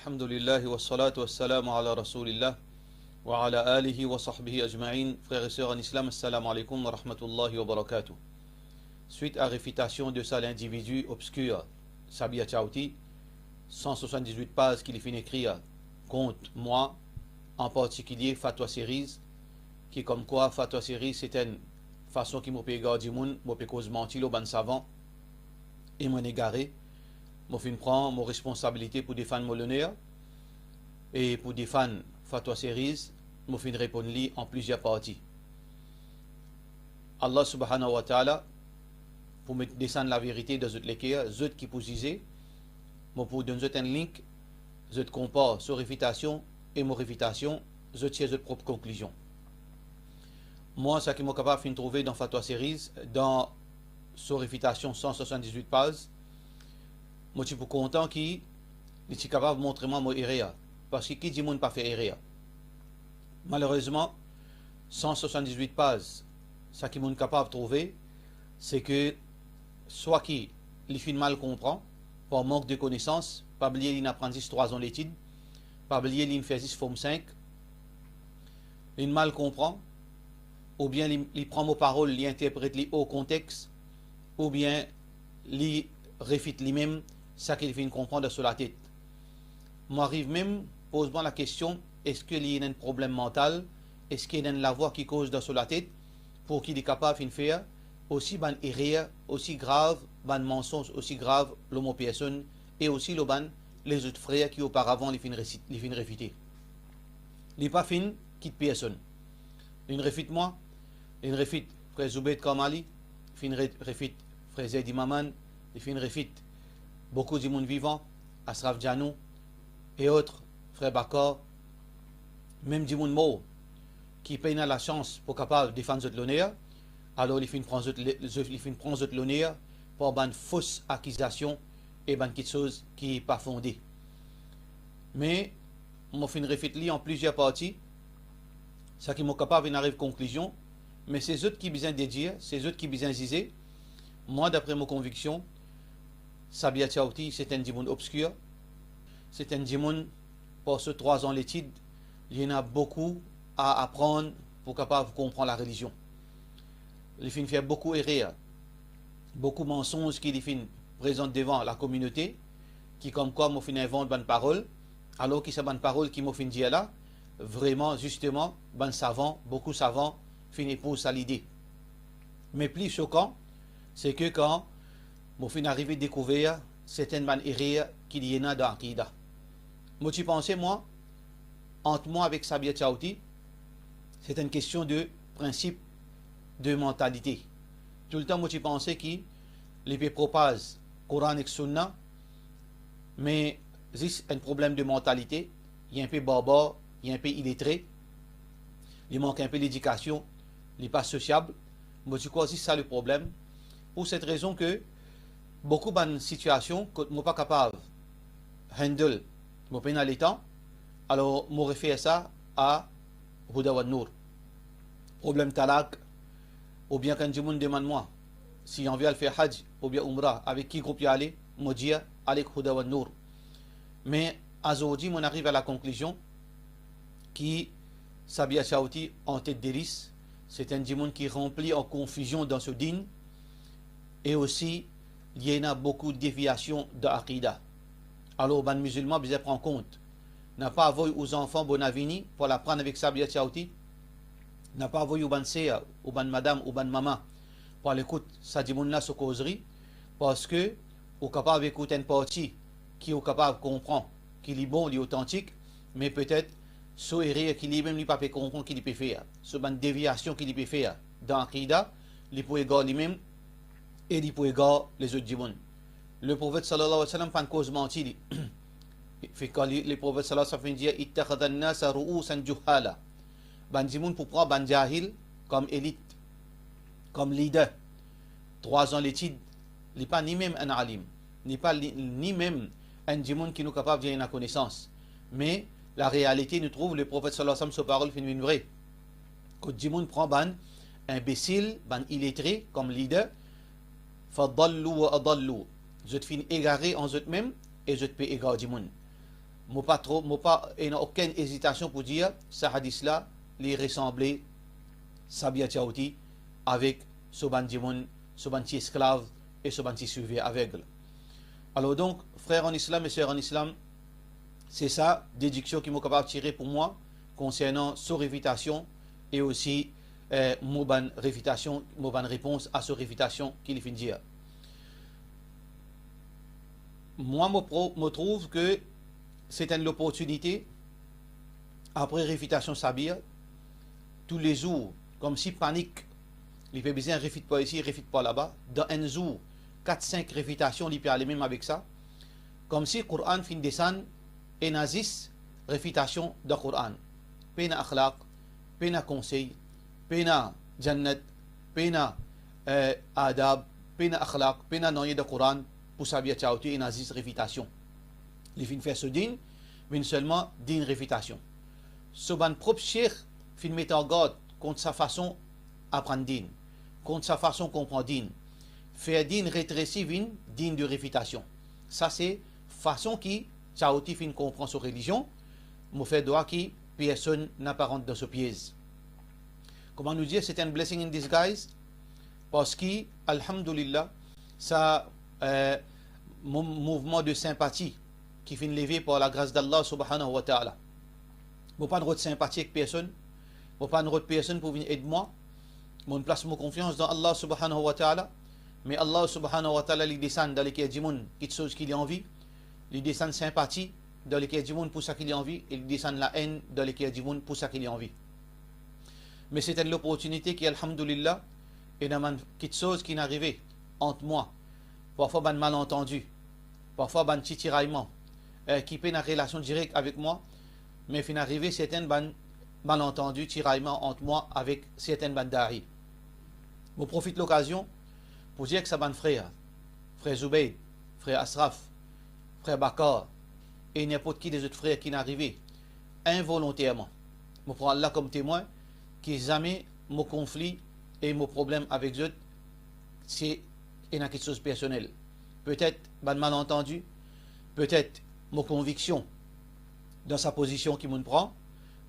Alhamdulillah wa salatu wa salam ala rasulillah wa ala alihi wa sahbihi ajma'in. Frères et sœurs en islam, assalamu alaikum wa rahmatullahi wa barakatuh. Suite à réfutation de ça, l'individu obscur, Sabia Chauti, 178 pages qu'il finit écrire contre moi, en particulier Fatwa Series, qui comme quoi Fatwa Series c'est une façon qui m'a payé du monde, m'a payé cause mentir au ban savant, et m'a égaré. Je prends mon responsabilité pour défendre mon honneur et pour défendre Fatwa Series, je répondre en plusieurs parties. Allah subhanahu wa ta'ala, pour me descendre la vérité de les cas, ceux qui posent, pour donner un link, je compare sur réfutation et mon réfutation, je tire de propre conclusion. Moi, ce qui m'a capable de trouver dans Fatwa Series, dans sur réfutation 178 pages, je suis content qu'il est capable de montrer moi mon erreur. Parce que qui dit que pas fait erreur? Malheureusement, 178 pages, ce qui est capable de trouver, c'est que soit qu'il fait mal comprend, par manque de connaissances, pas oublier qu'il apprend 3 ans l'étude, pas oublier qu'il fait 10 forme 5, il mal comprend, ou bien il prend mes paroles, il interprète les au contexte, ou bien il réfute lui-même ça qu'il vient comprendre sur la tête. Moi, arrive même, pose-moi la question, est-ce qu'il y a un problème mental? Est-ce qu'il y a la voix qui cause sur la tête pour qu'il est capable de faire aussi ban erreur, aussi grave, ban mensonge, aussi grave, l'homme personne, et aussi le ban les autres frères qui auparavant les fin réfuter. Il n'est pas fin, quitte personne. Il réfute moi, il réfute frère Zoubeid Kamali, il réfute frère Zedi Maman, il réfute beaucoup de monde vivant, Asraf Djanou et autres, frère Bakar, même du monde mort qui paye la chance pour capable de défendre l'honneur, alors il prend l'honneur pour une fausse accusation et quelque chose qui n'est pas fondé. Mais, je fin réfléchi en plusieurs parties, ça qui m'a capable d'arriver à une conclusion, mais c'est eux qui besoin de dire, c'est eux qui besoin de dire, moi d'après mes convictions, Sabia Chauti, c'est un dimon obscur. C'est un dimon, pour ce 3 ans l'étude, il y en a beaucoup à apprendre pour capable comprendre la religion. Il fin faire beaucoup d'erreurs, beaucoup de mensonges qu'il fin présente devant la communauté, qui comme quoi m'a fin invente bonne parole, alors que c'est bonne parole qui m'a fin dire là, vraiment, justement, bon savant, beaucoup savants, fin épouse à l'idée. Mais plus choquant, c'est que quand je suis arrivé à découvrir certaines erreurs qu'il y en a dans l'Aqida. Moi, tu pensais, moi, entre moi avec Sabia Chauti, c'est une question de principe, de mentalité. Tout le temps, moi, tu pensais qu'il les propose Coran et Sunna, mais c'est un problème de mentalité. Il y a un peu barbare, il y a un peu illettré, il manque un peu d'éducation, il n'est pas sociable. Moi, tu crois que c'est ça le problème. Pour cette raison que beaucoup de situations que je ne suis pas capable de handle, je suis dans les temps, alors je réfère ça à Huda wa Nour. Problème talak, ou bien quand je me demande moi, si on vient faire Hajj ou bien Umrah, avec qui groupe y aller, je dis avec Huda wa Nour. Mais aujourd'hui, on arrive à la conclusion que Sabia Chauti en tête de liste, c'est un dimon qui remplit en confusion dans ce din, et aussi il y en a beaucoup de déviations de l'Aqida. Alors, les musulmans doivent prendre en compte. N'a pas envoyé aux enfants Bonavini pour l'apprendre avec Sabia Chauti. N'a pas envoyé aux ban sœurs, aux ban madame, aux ban maman pour l'écoute ça dit là sur causerie parce que au capable d'écouter une partie qui est capable de comprendre qu'il est bon, qu'il est authentique, mais peut-être ce erreur qu'il est même pas peut comprendre qu'il peut faire. Ce ban déviation qu'il peut faire dans l'Aqida, il peut égaler lui-même et il peut égaler les autres djimoun. Le prophète sallallahu alayhi wa sallam pas une cause mentie. Fait que le prophète sallallahu alayhi wa sallam dit ittakhadha an-nasa ru'usan juhala. Ban djimoun pour prendre ban jahil comme élite, comme leader. 3 ans l'étude, il n'est pas ni même un alim, ni même un djimoun qui nous capable de dire la connaissance. Mais la réalité nous trouve le prophète sallallahu alayhi wa sallam sa parole fait une vraie. Quand djimoun prend ban imbécile, ban illettré comme leader, fadallu wa adallu. Je te finis égaré en eux-mêmes et je te peux égarer du monde. Moi pas trop, moi pas, il n'y a aucune hésitation pour dire, ce hadith-là, les ressembler, Sabia Tchaouti, avec Soban Djimoun, Soban esclave et Soban suivi aveugle. Alors donc, frères en islam et sœurs en islam, c'est ça, déduction qui m'a capable de tirer pour moi, concernant sa réfutation et aussi mon réfutation, mon réponse à sa réfutation qu'il vient de dire. Moi, je trouve que c'est une opportunité, après réfutation Sabir, tous les jours, comme si panique, il fait besoin de réfute pas ici, réfute pas là-bas, dans un jour, 4-5 réfutations, il peut aller même avec ça, comme si le Coran fin descendre et nazis, réfutation du Coran. Pena akhlaq, pena conseil, pena jannat, pena adab, pena akhlaq, pena noyer de Coran, pour Sabir Tchaouti et nazis réfutation. Il fin faire ce din, mais seulement din réfutation. Ce ban propre cheikh fin mettre en garde contre sa façon apprendre din, contre sa façon comprendre din. Faire din rétréci din de réfutation. Ça c'est façon qui Tchaouti fin comprend sa religion, me fait droit qui personne n'apparente dans ce piège. Comment nous dire, c'est un blessing in disguise, parce que, alhamdulillah, ça mouvement de sympathie qui finit levé par la grâce d'Allah subhanahu wa ta'ala. Je ne pas de sympathie avec personne, je ne pas de personne pour venir aider moi, je place mon confiance dans Allah subhanahu wa ta'ala, mais Allah subhanahu wa ta'ala, il descend dans lesquels du monde, quelque chose qu'il a envie, il descend sympathie dans lesquels du monde pour ça qu'il a envie, il descend la haine dans lesquels du monde pour ça qu'il a envie. Mais c'est une opportunité qui, alhamdulillah, est dans quelque chose qui est arrivé entre moi. Parfois, un malentendu, parfois, un petit tiraillement, qui peut une relation directe avec moi, mais fin arrivé certains malentendus, tiraillements entre moi avec certains bandari. Je profite de l'occasion pour dire que ça ban frère Zoubeid, frère Asraf, frère Bakar, et n'importe qui des autres frères qui n'arrivaient involontairement. Je prends Allah comme témoin que jamais mon conflit et mon problème avec eux, c'est quelque chose de personnel. Peut-être un malentendu, peut-être mon conviction dans sa position qui me prend,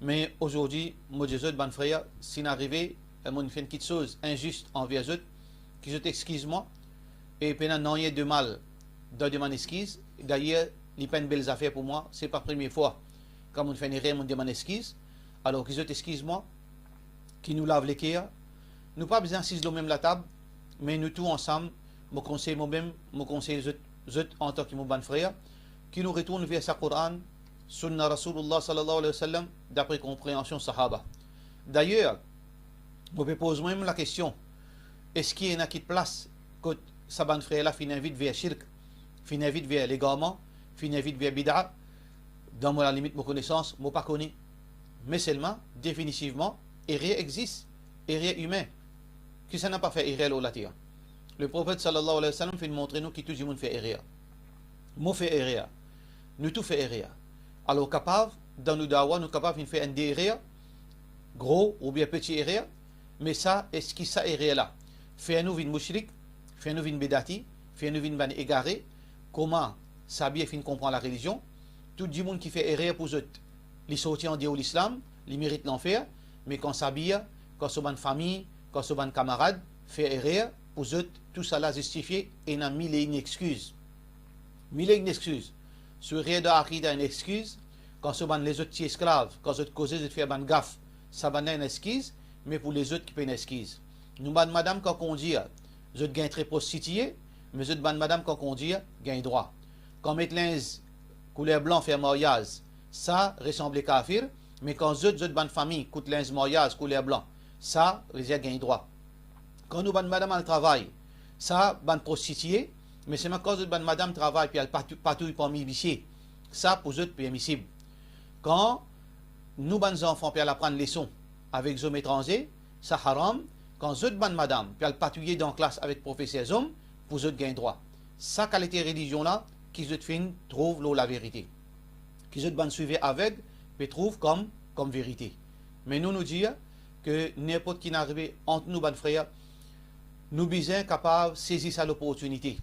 mais aujourd'hui, moi je dis, ban frère, s'il arrivé, mon fait quelque chose injuste envers eux, que je t'excuse moi, et pendant non y a de mal de demander excuse. D'ailleurs, il pas une belle affaire pour moi, c'est pas la première fois quand on fait une erreur, on demande excuse. Alors que je t'excuse moi, qui nous lave les cœurs, nous pas besoin d'assis même la table, mais nous tous ensemble, me conseille moi-même, me conseille eux en tant que mon ban frère, qui nous retourne vers sa Coran, Sunna Rasulullah sallallahu alayhi wa sallam, d'après compréhension Sahaba. D'ailleurs, je me pose même la question, est-ce qu'il y a une place que sa ban frère là finit vite vers shirk, finit vite vers l'égarement, finit vite vers bid'a, dans la limite de ma connaissance, je ne pas connais. Mais seulement, définitivement, erreur existe, erreur humain. Qui ça n'a pas fait erreur au latir? Le prophète sallallahu alayhi wa sallam fait montrer nous que tout le monde fait erreur. Moi fait erreur. Nous tout fait erreur. Alors capable, dans nos dawa, nous capables de faire un erreur, gros ou bien petit erreur, mais ça, est-ce que ça erreur là? Fait-nous une mouchrik, fait-nous une bédati, fait-nous une ban égaré, comment ça bien fin comprendre la religion? Tout le monde qui fait erreur pour eux, les sortir en Dieu l'islam, ils méritent l'enfer, mais quand ça bien, quand c'est une famille, quand c'est un camarade, fait erreur, pour eux, tout ça là justifié et n'a mis une excuse. Mille une excuse. Sur rien d'arriver une excuse, quand c'est les autres esclaves, quand c'est causé de faire une gaffe, ça va une excuse, mais pour les autres qui paient une excuse. Nous, madame, quand on dit, je gagne très prostitué, mais je madame, quand on dit, gagne droit. Quand mettre linge couleur blanc faire mariage, ça ressemble à kafir, mais quand je ban famille coûte linge mariage couleur blanc, ça gagne droit. Quand nous ban madame al travail, ça ban prostitué, mais c'est quand je ban madame travail puis elle patouille parmi bichier, ça pour eux permissible. Quand nous ban enfants puis elle apprendre leçon avec les hommes étrangers, ça haram. Quand je ban madame puis elle patouille dans la classe avec professeur hommes, pour eux gagne droit. Ça qualité religion là qui se fin trouve la vérité. Qui se ban suivre avec puis trouve comme vérité. Mais nous disons que n'importe qui n'arrive entre nous ban frères, nous sommes capables de saisir cette opportunité.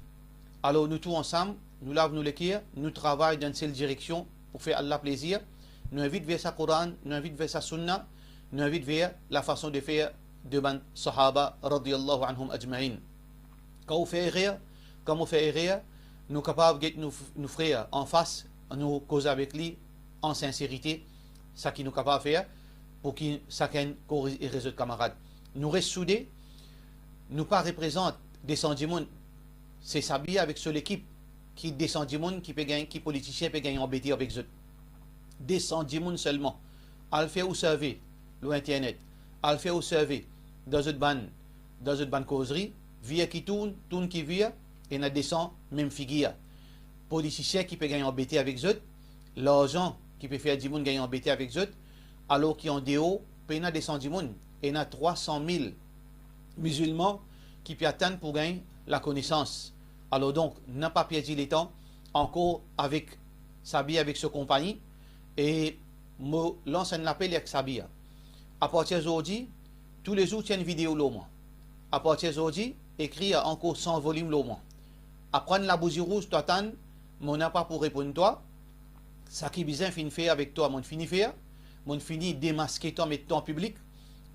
Alors nous tous ensemble, nous lavons nous les cœurs, nous travaillons dans cette direction pour faire Allah plaisir, nous invite vers sa Coran, nous invite vers sa Sunna, nous invite vers la façon de faire de ban Sahaba radiyallahu anhum ajma'in. Quand on fait erreur, nous sommes capables de nous frères en face, nous causer avec lui en sincérité, ça qui nous capable de faire pour que chacun corrige et résout camarades. Nous restons soudés, nous pas représente des sentiments, c'est Sabi avec seule équipe qui descend du monde qui peut gagner, qui politicien peut gagner embêté avec eux. Descend du monde seulement. À le faire ou servir l'internet, à le faire ou servir dans une bonne causerie, via qui tourne qui vient, et na descend même figure. Politicien qui peut gagner embêté avec eux, l'argent qui peut faire du monde gagner embêté avec eux, alors qu'en déo, peut na descend du monde, et na 300 000 musulmans qui peut atteindre pour gagner la connaissance. Alors donc, n'a pas perdu le temps, encore avec Sabi, avec ce compagnie, et me lance un appel avec Sabi. À partir d'aujourd'hui, tous les jours, il y a une vidéo le mois. À partir d'aujourd'hui, écrit encore 100 volumes le mois. Apprendre la bougie rouge, toi, mon n'a pas pour répondre toi. Ça qui bizarre, fin faire avec toi, mon fini faire. Mon fini démasquer toi, mettre toi en public.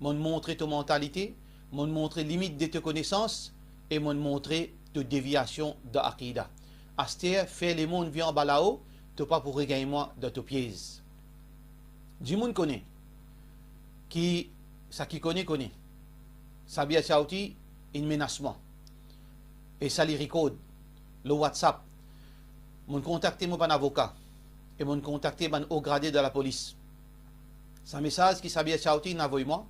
Mon montrer ta mentalité. Mon montrer limite de tes connaissances. Et mon montrer de déviation de Akida. Asté, faire les mondes vient en bas là-haut, tu pas pour regagner moi de tes pieds. Du monde connaît. Ça qui connaît. Sabia Chauti, un menacement. Et ça les record. Le WhatsApp. Mon contacté mon avocat. Et mon contacté mon haut gradé de la police. Ce message qui Sabia Chauti n'envoie moi,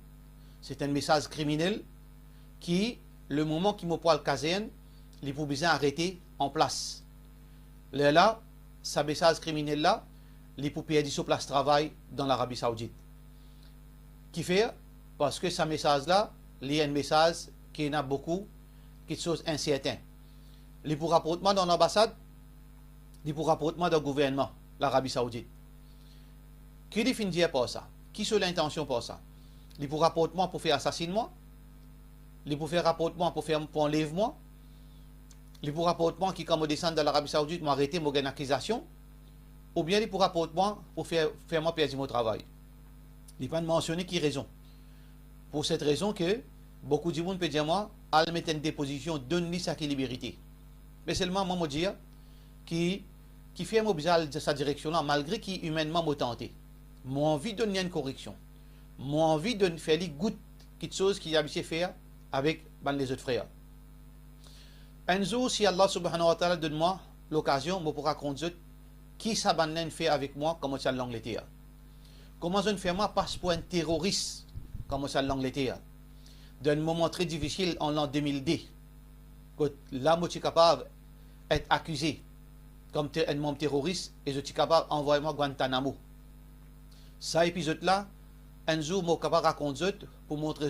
c'est un message criminel qui, le moment qui me poil caserne, les pour besoin arrêter en place. Là, ce message criminel là, les pour perdre sur place de travail dans l'Arabie Saoudite. Qui fait? Parce que ce message là, il y a un message qui n'a beaucoup, quelque chose incertain. Les pour rapportement dans l'ambassade, les pour rapportement dans le gouvernement, l'Arabie Saoudite. Qui définit pour ça? Qui sont l'intention pour ça? Les pour rapportement pour faire assassinat? Les pour faire rapportement pour faire enlèvement? Les pour rapportement qui, quand je descends de l'Arabie Saoudite, m'ont arrêté, m'ont gagné accusation? Ou bien les pour rapportement pour faire moi perdre mon travail? Il pas mentionné qui raison. Pour cette raison que beaucoup de monde peut dire moi, à mettre une déposition, donne-lui sa liberté. Mais seulement moi me dire qui fait un bizarre de sa direction là, malgré qu'il humainement m'a tenté. Moi envie de donner une correction. Moi envie de faire les gouttes quelque chose qu'il a habitué faire avec les autres frères. Un jour, si Allah subhanahu wa ta'ala donne moi l'occasion, je pourrai raconter qui ça fait avec moi, comme ça l'Angleterre. Comment je fais moi passe pour un terroriste, comme ça l'Angleterre. D'un moment très difficile en l'an 2002, que là, je suis capable d'être accusé comme un membre terroriste et je suis capable d'envoyer moi Guantanamo. Ça épisode là, un jour, je suis capable de raconter pour montrer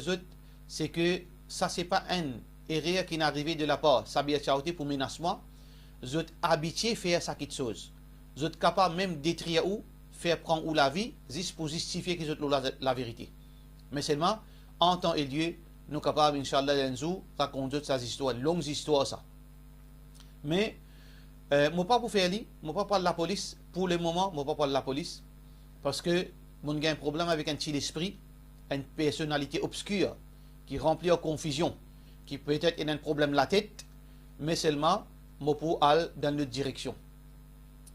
c'est que ça, c'est pas un erreur qui n'est arrivé de la part de Sabia Chauti pour menacement. Je suis habitué à faire ça quelque chose. Je suis capable même d'écrire ou faire prendre ou la vie, juste pour justifier que je la vérité. Mais seulement, en temps et lieu, nous sommes capables, Inch'Allah, un jour, raconter ces histoires, longues histoires, ça. Mais, je ne pas pour faire je ne pas parler de la police. Pour le moment, je ne pas parler de la police. Parce que, j'ai un problème avec un petit esprit, une personnalité obscure, qui remplit de confusion, qui peut-être a un problème de la tête, mais seulement, je peux aller dans l'autre direction.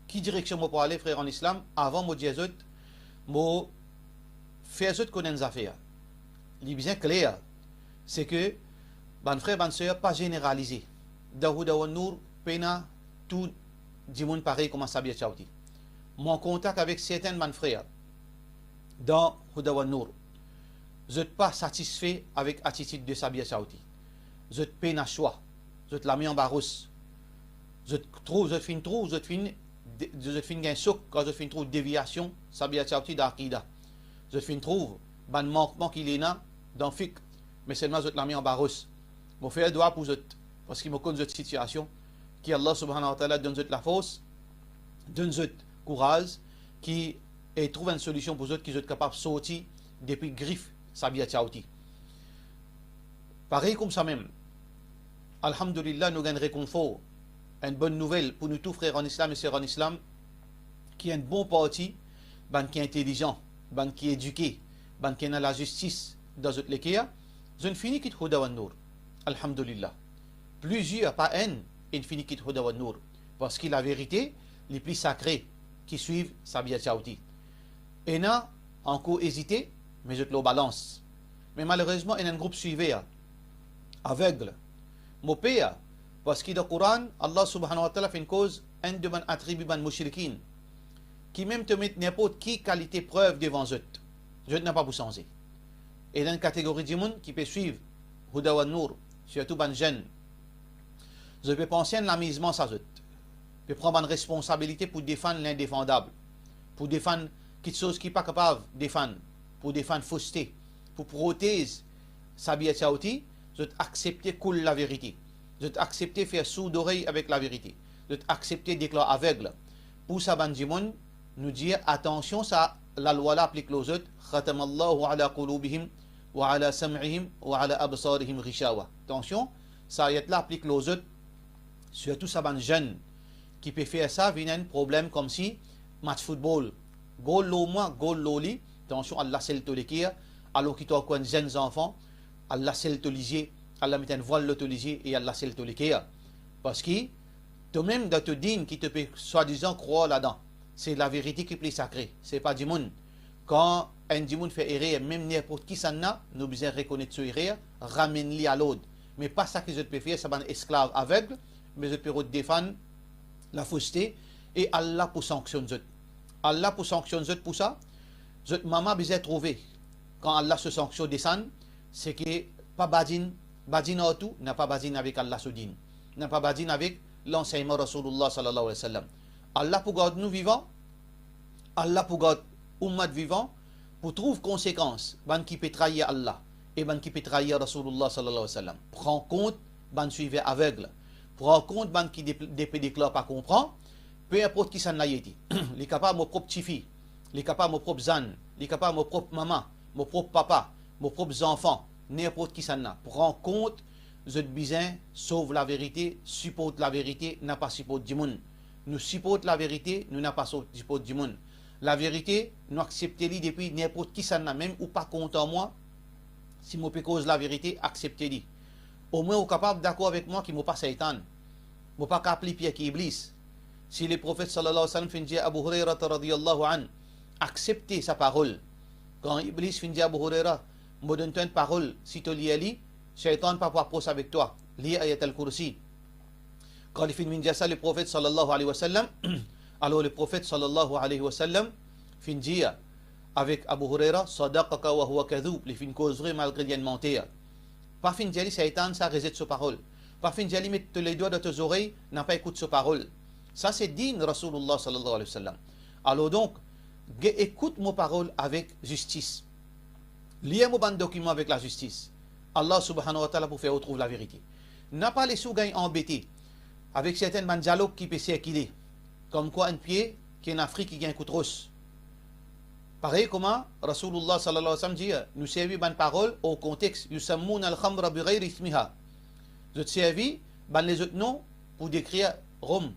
Qui direction je peux aller, frère en islam, avant de dire je faire connaître des affaires. Il est bien clair, c'est que, ban frère, ban soeur, pas généralisé. Daouda Nour, pena, tout du monde pareil comme Sabia Chauti. Mon contact avec certains ban frères, dans Hudawan Nour, je ne suis pas satisfait avec l'attitude de Sabia Chauti. Je peine à choix. Je la mis en barrousse. Je fin un souk quand je fin trouve déviation, Sabia Chauti d'Aqida. Je fin trouve ban manquement qu'il est là dans FIC. Mais seulement je la mis en barrousse. Je fais le doigt pour eux. Parce qu'il me connaît cette situation. Qui Allah subhanahu wa ta'ala donne la force, donne courage, qui trouve une solution pour eux qui sont capables de sortir depuis griffe Sabia Chauti. Pareil comme ça même. Alhamdulillah, nous avons un réconfort, une bonne nouvelle pour nous tous frères en islam et sœurs en islam, qui est un bon parti, ban qui est intelligent, ban qui est éduqué, ban qui a la justice dans cette lequel, je finis quitte Huda wa Nour. Alhamdulillah. Plusieurs, pas un, ils finissent quitte Huda wa Nour. Parce que la vérité, les plus sacrés qui suivent Sabia Tchaouti. Et n'a encore hésité, mais je te le balance. Mais malheureusement, il y a un groupe suivi, aveugle. Mon père, parce que dans le Coran, Allah subhanahu wa ta'ala fait une cause, un de mes attributs ban mushrikin, qui même te met n'importe qui qualité preuve devant eux. Je n'ai pas pour changer. Et dans une catégorie de monde qui peut suivre Huda wa Nour, surtout ban jeunes, je peux penser à l'amusement ça eux. Je peux prendre une responsabilité pour défendre l'indéfendable, pour défendre quelque chose qui n'est pas capable de défendre, pour défendre fausseté, pour protéger Sabia Tchaouti, je vais accepter cool la vérité. Je vais accepter faire sourd d'oreille avec la vérité. Je vais accepter déclarer aveugle. Pour ça, Banjimon, nous dire attention, ça, la loi là applique aux autres. Khatamallahu ala qulubihim wa ala sam'ihim wa ala absarihim rishawa. Attention, ça ayat là applique aux autres. Surtout ça, ban jeune qui peut faire ça, vient un problème comme si match football, goal lo moi, goal lo li. Attention, Allah c'est le tolékia. Alors qu'il doit quoi jeunes enfants, Allah c'est le toligier. Allah met un voile le toligier et Allah c'est le tolékia. Parce que toi-même dans te digne qui te peut soi-disant croire là-dedans. C'est la vérité qui est plus sacrée. C'est pas du monde. Quand un du monde fait erreur, même n'importe qui s'en a, nous besoin reconnaître ce erreur, ramène-le à l'autre. Mais pas ça que je peux faire, c'est un esclave aveugle, mais je peux défendre la fausseté et Allah pour sanctionner. Allah pour sanctionner pour ça. Maman besoin trouver. Quand Allah se sanctionne descend, c'est que pas badine en tout, n'a pas badine avec Allah soudine. N'a pas badine avec l'enseignement Rasulullah sallallahu alayhi wa sallam. Allah pour garder nous vivants, Allah pour garder ummat vivant, pour trouver conséquences, ban qui peut trahir Allah et ban qui peut trahir Rasulullah sallallahu alayhi wa sallam. Prends compte, ban suivez aveugle. Prends compte, ban qui déclare pas comprend, peu importe qui s'en a été. Les capables mon propre petit-fille, les capables mon propre zan, les capables mon propre maman, mon propre papa, mon propre enfant, n'importe qui s'en a. Prends compte, je besoin sauve la vérité, supporte la vérité, n'a pas supporte du monde. Nous supporte la vérité, nous n'a pas supporte du monde. La vérité, nous acceptez-les depuis n'importe qui s'en a, même ou pas content moi. Si moi peux cause la vérité, acceptez-les. Au moins, vous êtes capable d'accord avec moi qui ne pas Satan. Je ne pas appeler Pierre qui Iblis. Si le prophète sallallahu alayhi wa sallam finit Abu Huraira radiyallahu an, acceptez sa parole. Quand Iblis finit Abu Huraira, me donne une parole, si tu lis Ali, Shaitan ne pas pouvoir poser avec toi. Lis ayat al-Kursi. Quand il finit ça, le prophète sallallahu alayhi wa sallam, alors le prophète sallallahu alayhi wa sallam finit avec Abu Huraira, Sadaqaka wa huwa kadhub, il finit cause vrai malgré qu'il mentir. Pas finit Ali, Shaitan, ça résiste sa parole. Pas finit Ali, mettre les doigts dans tes oreilles, n'a pas écouté sa parole. Ça c'est digne Rasulullah sallallahu alayhi wa sallam. Alors donc, écoute mon parole avec justice. Lis mon document avec la justice. Allah subhanahu wa ta'ala pour faire retrouver la vérité. N'a pas les sous-gains embêtés avec certains dialogues qui peuvent circuler. Comme quoi un pied qui est en Afrique qui gagne un coup de rosse. Pareil comment Rasulullah sallallahu alayhi wa sallam dit nous servons une parole au contexte yusammoun al-khamra bi ghayri ismiha. Je te servis les autres noms pour décrire rhum,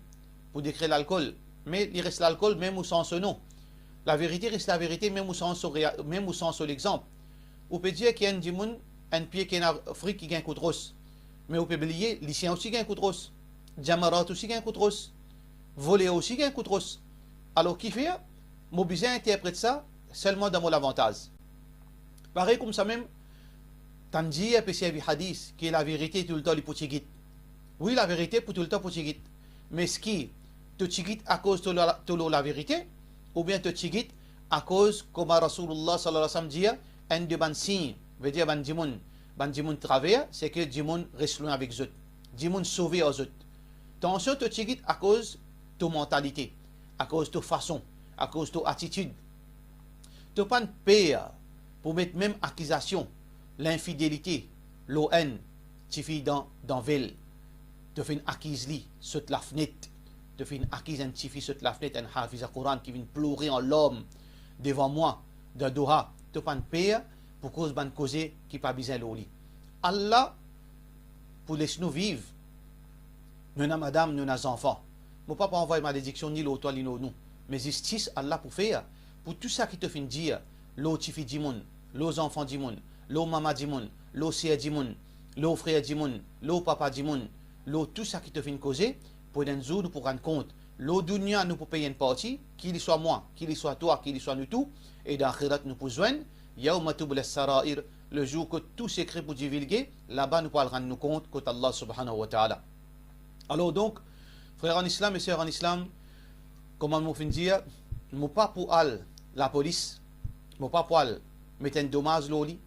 pour décrire l'alcool. Mais il reste l'alcool même au sens nom. La vérité reste la vérité même au sens l'exemple. On peut dire qu'il y a un pied qui est en Afrique qui gagne un coup de rosse. Mais on peut oublier, lycéen aussi gagne un coup de rosse. Jamarat aussi gagne un coup de rosse. Voler aussi gagne un coup de rosse. Alors, qui fait? Mon besoin interprète ça seulement dans mon avantage. Pareil comme ça même, Tanji a perçu hadith qui est la vérité tout le temps les potigit. Oui, la vérité pour tout le temps potigit. Mais ce qui te tigit à cause de la vérité, ou bien te tigit à cause, comme Rasulullah sallallahu alayhi wa sallam dit, un de ban signe, veut dire ban dimoun travers, c'est que dimoun reste loin avec eux. Dimoun sauvé aux autres. Attention, te tigit à cause de ta mentalité, à cause de ta façon, à cause de ta attitude. Tu n'as pas de paix pour mettre même accusation, l'infidélité, l'ON, tu fais dans ville. Tu fais une acquise sur la fenêtre. Tu fais une acquise un petit fils sur la fenêtre, un hafiz al Coran qui vient pleurer en l'homme devant moi, de Doha. Tu n'as pas de paix pour cause de causer qui pas besoin de lit. Allah, pour laisser nous vivre, nous avons madame, nous avons enfants. Mon papa envoie ma malédiction ni l'autre, ni nous. mais justice Allah pour faire. Pour tout ça qui te fait dire, l'eau tifi dimoun, l'eau enfant dimoun, l'eau maman dimoun, l'eau sœur dimoun, l'eau frère dimoun, l'eau papa dimoun, l'eau tout ça qui te fait causer, pour d'un jour nous pour rendre compte, l'eau dunya nous pour payer une partie, qu'il y soit moi, qu'il y soit toi, qu'il y soit nous tout, et dans l'akhirat nous pour joindre, yawma tubla sarair, le jour que tout s'écrit pour divulguer, là-bas nous pourrons rendre compte que Allah subhanahu wa ta'ala. Alors donc, frères en islam et sœurs en islam, comment nous fin dire, nous pas pour la police, nous pas pour mettre un dommage loli,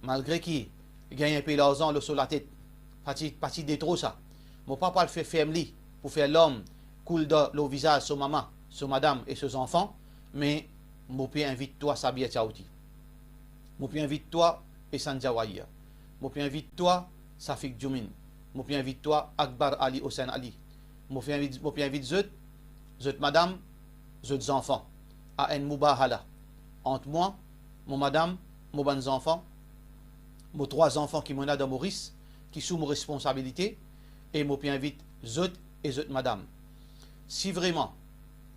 malgré qu'il gagne un peu l'argent sur la tête, parti de trop ça. Nous pas pour faire family, pour faire l'homme coule dans le visage sur maman, sur madame et sur enfants, mais nous peux inviter toi Sabia Tchaouti. Nous peux inviter toi et Sanjawaya. Nous peux inviter toi Safik Djumin. Nous peux inviter toi Akbar Ali Hossein Ali. Nous peux inviter zot madame, zot enfants. À un moubahala. Entre moi, mon madame, mon bons enfants, mes 3 enfants qui m'ont dans Maurice, qui sont mes responsabilités, et nous peux inviter zot et zot madame. Si vraiment,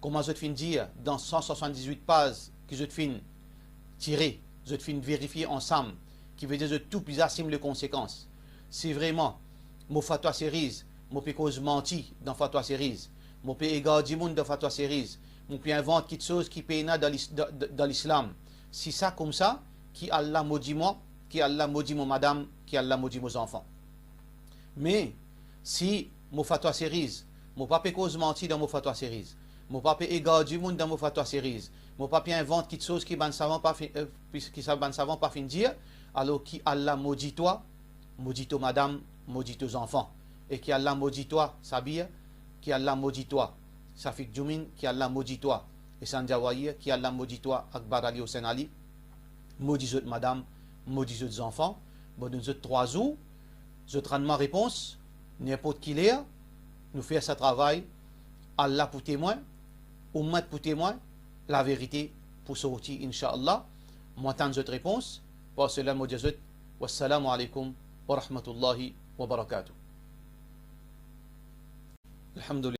comment je fin dire, dans 178 pages que je fin tirer, je fin vérifier ensemble, qui veut dire que tout plus assume les conséquences. Si vraiment, mon fatwa series, mon peux cause menti dans fatwa series, mon peux égarer du monde dans fatwa series, mon peux inventer quelque chose qui péna dans l'islam. Si ça comme ça, qui Allah maudit moi, qui Allah maudit mon madame, qui Allah maudit mes enfants. Mais, si mon fatwa series, mon papa cause menti dans mon fatwa series, mon papa égarer du monde dans mon fatwa series, mon papa invente quelque chose qui ban savant pas fin dire, alors qui Allah maudit toi, maudit toi madame, maudit tes enfants. Et qui Allah maudit toi, Sabia, qui Allah maudit toi, Safik Djumin, qui Allah maudit toi, et Sanjawaye, qui Allah maudit toi, Akbar Ali Hossein Ali, maudit zot madame, maudit zot enfants, bon, nous zot 3 jours, zot rendre ma réponse, n'importe qui l'est, nous faire ce travail, Allah pour témoin, Ummat pour témoin, la vérité pour sortir, Inch'Allah, moi tant zot réponse, pour cela, moi dis wassalamu alaikum wa rahmatullahi wa barakatuh. Alhamdulillah.